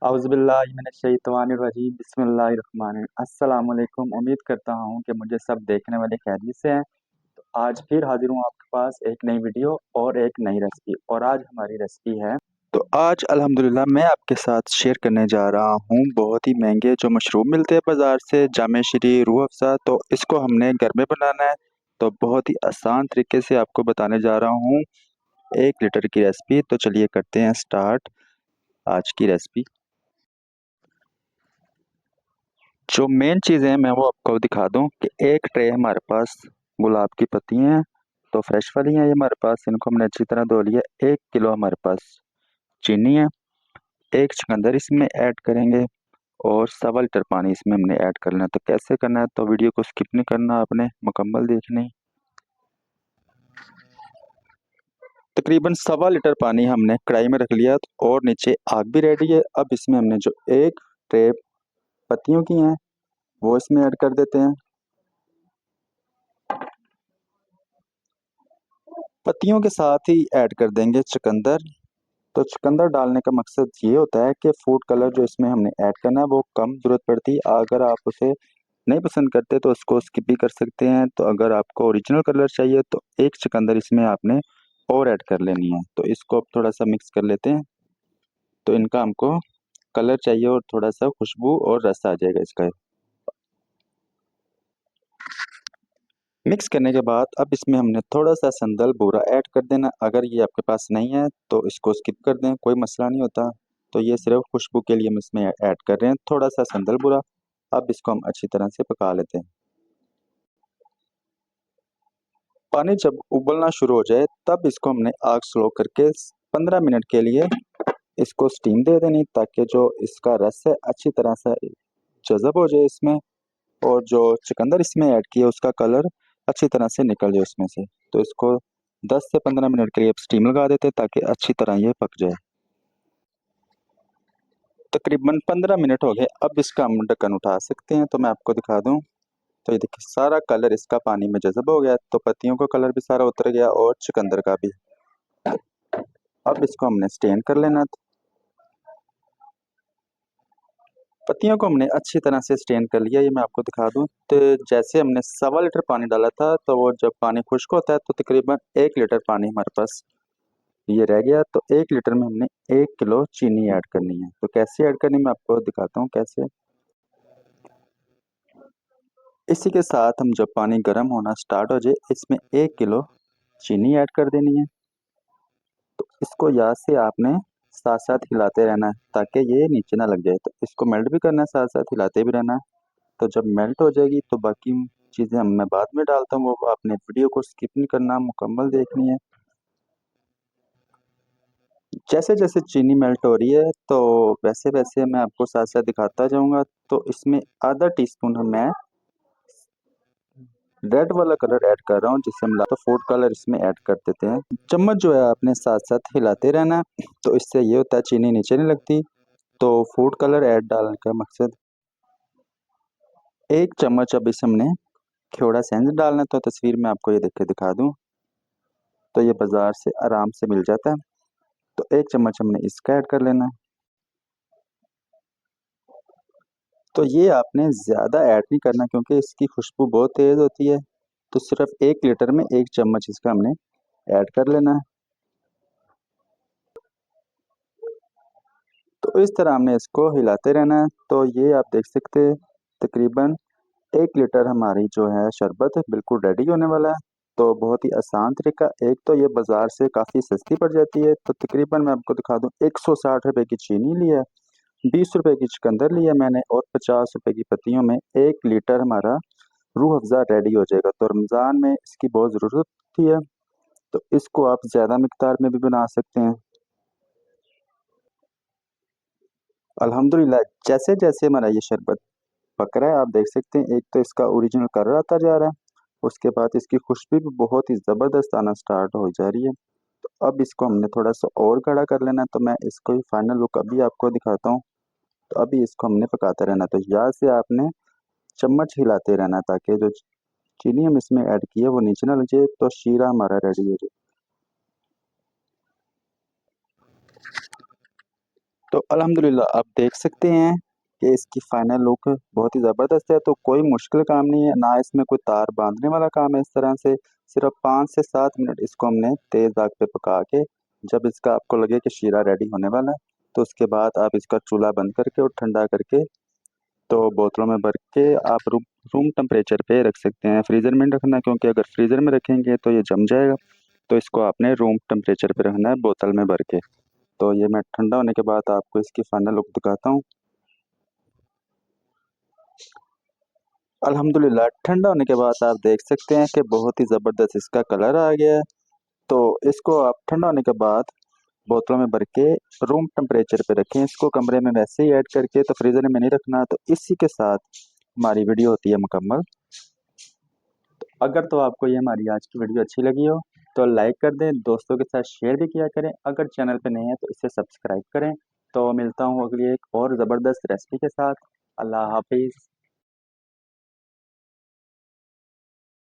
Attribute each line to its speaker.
Speaker 1: औज़ुबिल्लाहिमिनश्शैतानिर्रजीम बिस्मिल्लाहिर्रहमानिर्रहीम अस्सलाम वालेकुम। उम्मीद करता हूँ कि मुझे सब देखने वाले खैरियत से हैं। तो आज फिर हाजिर हूँ आपके पास एक नई वीडियो और एक नई रेसिपी। और आज हमारी रेसिपी है, तो आज अल्हम्दुलिल्लाह मैं आपके साथ शेयर करने जा रहा हूँ बहुत ही महंगे जो मशरूम मिलते हैं बाज़ार से, जामे श्री, रूह अफ़ज़ा। तो इसको हमने घर में बनाना है, तो बहुत ही आसान तरीके से आपको बताने जा रहा हूँ 1 लीटर की रेसिपी। तो चलिए करते हैं स्टार्ट आज की रेसिपी। जो मेन चीज़ है मैं वो आपको दिखा दूं कि एक ट्रे हमारे पास गुलाब की पत्तियां हैं, तो फ्रेश वाली हैं ये हमारे पास। इनको हमने अच्छी तरह धो लिया। 1 किलो हमारे पास चीनी है। एक चुकंदर इसमें ऐड करेंगे और 1.25 लीटर पानी इसमें हमने ऐड कर लेना है। तो कैसे करना है, तो वीडियो को स्किप नहीं करना, आपने मुकम्मल देखनी। तकरीबन 1.25 लीटर पानी हमने कढ़ाई में रख लिया और नीचे आग भी रेडी है। अब इसमें हमने जो एक ट्रे पत्तियों की हैं वो इसमें ऐड कर देते हैं। पत्तियों के साथ ही ऐड कर देंगे चुकंदर। तो चुकंदर डालने का मकसद ये होता है कि फूड कलर जो इसमें हमने ऐड करना है वो कम ज़रूरत पड़ती है। अगर आप उसे नहीं पसंद करते तो उसको स्किप भी कर सकते हैं। तो अगर आपको ओरिजिनल कलर चाहिए तो एक चुकंदर इसमें आपने और ऐड कर लेनी है। तो इसको अब थोड़ा सा मिक्स कर लेते हैं। तो इनका हमको कलर चाहिए और थोड़ा सा खुशबू और रस आ जाएगा इसका। मिक्स करने के बाद अब इसमें हमने थोड़ा सा संदल बूरा ऐड कर देना। अगर ये आपके पास नहीं है तो इसको स्किप कर दें, कोई मसला नहीं होता। तो ये सिर्फ खुशबू के लिए हम इसमें ऐड कर रहे हैं थोड़ा सा संदल बूरा। अब इसको हम अच्छी तरह से पका लेते हैं। पानी जब उबलना शुरू हो जाए तब इसको हमने आग स्लो करके 15 मिनट के लिए इसको स्टीम दे देनी, ताकि जो इसका रस है अच्छी तरह से जज़ब हो जाए इसमें, और जो चुकंदर इसमें ऐड किया उसका कलर अच्छी तरह से निकल जाए उसमें से। तो इसको 10 से 15 मिनट के लिए स्टीम लगा देते हैं ताकि अच्छी तरह ये पक जाए। तकरीबन 15 मिनट हो गए। अब इसका हम ढक्कन उठा सकते हैं। तो मैं आपको दिखा दूं, तो ये देखिए सारा कलर इसका पानी में जज़ब हो गया। तो पत्तियों का कलर भी सारा उतर गया और चुकंदर का भी। अब इसको हमने स्टेन कर लेना। पत्तियों को हमने अच्छी तरह से स्टेन कर लिया, ये मैं आपको दिखा दूं। तो जैसे हमने 1.25 लीटर पानी डाला था, तो वो जब पानी खुश्क होता है तो तकरीबन 1 लीटर पानी हमारे पास ये रह गया। तो 1 लीटर में हमने 1 किलो चीनी ऐड करनी है। तो कैसे ऐड करनी मैं आपको दिखाता हूँ कैसे। इसी के साथ हम जब पानी गर्म होना स्टार्ट हो जाए इसमें 1 किलो चीनी ऐड कर देनी है। तो इसको याद से आपने साथ साथ हिलाते रहना है ताकि ये नीचे ना लग जाए। तो इसको मेल्ट भी करना है, साथ साथ हिलाते भी रहना है। तो जब मेल्ट हो जाएगी तो बाकी चीज़ें हम मैं बाद में डालता हूँ, वो आपने वीडियो को स्किप नहीं करना, मुकम्मल देखनी है। जैसे जैसे चीनी मेल्ट हो रही है तो वैसे वैसे मैं आपको साथ साथ दिखाता जाऊंगा। तो इसमें आधा टीस्पून मैं रेड वाला कलर ऐड कर रहा हूँ, जिससे हम तो फूड कलर इसमें ऐड कर देते हैं। चम्मच जो है आपने साथ साथ हिलाते रहना है, तो इससे ये होता है चीनी नीचे नहीं लगती। तो फूड कलर ऐड डालने का मकसद, 1 चम्मच अब इस हमने थोड़ा सेंध डालना है। तो तस्वीर में आपको ये देख के दिखा दूं, तो ये बाजार से आराम से मिल जाता है। तो 1 चम्मच हमने इसका ऐड कर लेना। तो ये आपने ज़्यादा ऐड नहीं करना क्योंकि इसकी खुशबू बहुत तेज़ होती है। तो सिर्फ 1 लीटर में 1 चम्मच इसका हमने ऐड कर लेना है। तो इस तरह हमने इसको हिलाते रहना है। तो ये आप देख सकते हैं तकरीबन 1 लीटर हमारी जो है शरबत बिल्कुल रेडी होने वाला है। तो बहुत ही आसान तरीका। एक तो ये बाज़ार से काफ़ी सस्ती पड़ जाती है। तो तकरीबन मैं आपको दिखा दूँ, 160 रुपए की चीनी ली है, 20 रुपए की चुकंदर लिया मैंने, और 50 रुपए की पत्तियों में 1 लीटर हमारा रूह अफ़ज़ा रेडी हो जाएगा। तो रमज़ान में इसकी बहुत ज़रूरत होती है। तो इसको आप ज़्यादा मिक़दार में भी बना सकते हैं। अल्हम्दुलिल्लाह जैसे जैसे हमारा ये शरबत पक रहा है आप देख सकते हैं, एक तो इसका ओरिजिनल कलर आता जा रहा है, उसके बाद इसकी खुशबू भी बहुत ही ज़बरदस्त आना स्टार्ट हो जा रही है। तो अब इसको हमने थोड़ा सा और गाढ़ा कर लेना है। तो मैं इसको ही फाइनल लुक अभी आपको दिखाता हूँ। तो अभी इसको हमने पकाते रहना। तो यहाँ से आपने चम्मच हिलाते रहना ताकि जो चीनी हम इसमें ऐड की है वो नीचे ना लग जाए। तो शीरा हमारा रेडी हो जाए। तो अल्हम्दुलिल्लाह आप देख सकते हैं कि इसकी फाइनल लुक बहुत ही ज़बरदस्त है। तो कोई मुश्किल काम नहीं है, ना इसमें कोई तार बांधने वाला काम है। इस तरह से सिर्फ 5 से 7 मिनट इसको हमने तेज़ आग पे पका के, जब इसका आपको लगे कि शीरा रेडी होने वाला है, तो उसके बाद आप इसका चूल्हा बंद करके और ठंडा करके तो बोतलों में भर के आप रूम रूम टेम्परेचर पे रख सकते हैं। फ्रीज़र में नहीं रखना, क्योंकि अगर फ्रीज़र में रखेंगे तो ये जम जाएगा। तो इसको आपने रूम टेम्परेचर पे रखना है बोतल में भर के। तो ये मैं ठंडा होने के बाद आपको इसकी फाइनल लुक दिखाता हूँ। अल्हम्दुलिल्लाह ठंडा होने के बाद आप देख सकते हैं कि बहुत ही ज़बरदस्त इसका कलर आ गया है। तो इसको आप ठंडा होने के बाद बोतलों में भर के रूम टेम्परेचर पे रखें। इसको कमरे में वैसे ही ऐड करके, तो फ्रीज़र में नहीं रखना। तो इसी के साथ हमारी वीडियो होती है मुकम्मल। अगर तो आपको ये हमारी आज की वीडियो अच्छी लगी हो तो लाइक कर दें, दोस्तों के साथ शेयर भी किया करें। अगर चैनल पे नए हैं तो इसे सब्सक्राइब करें। तो मिलता हूँ अगली एक और ज़बरदस्त रेसिपी के साथ। अल्लाह हाफिज़।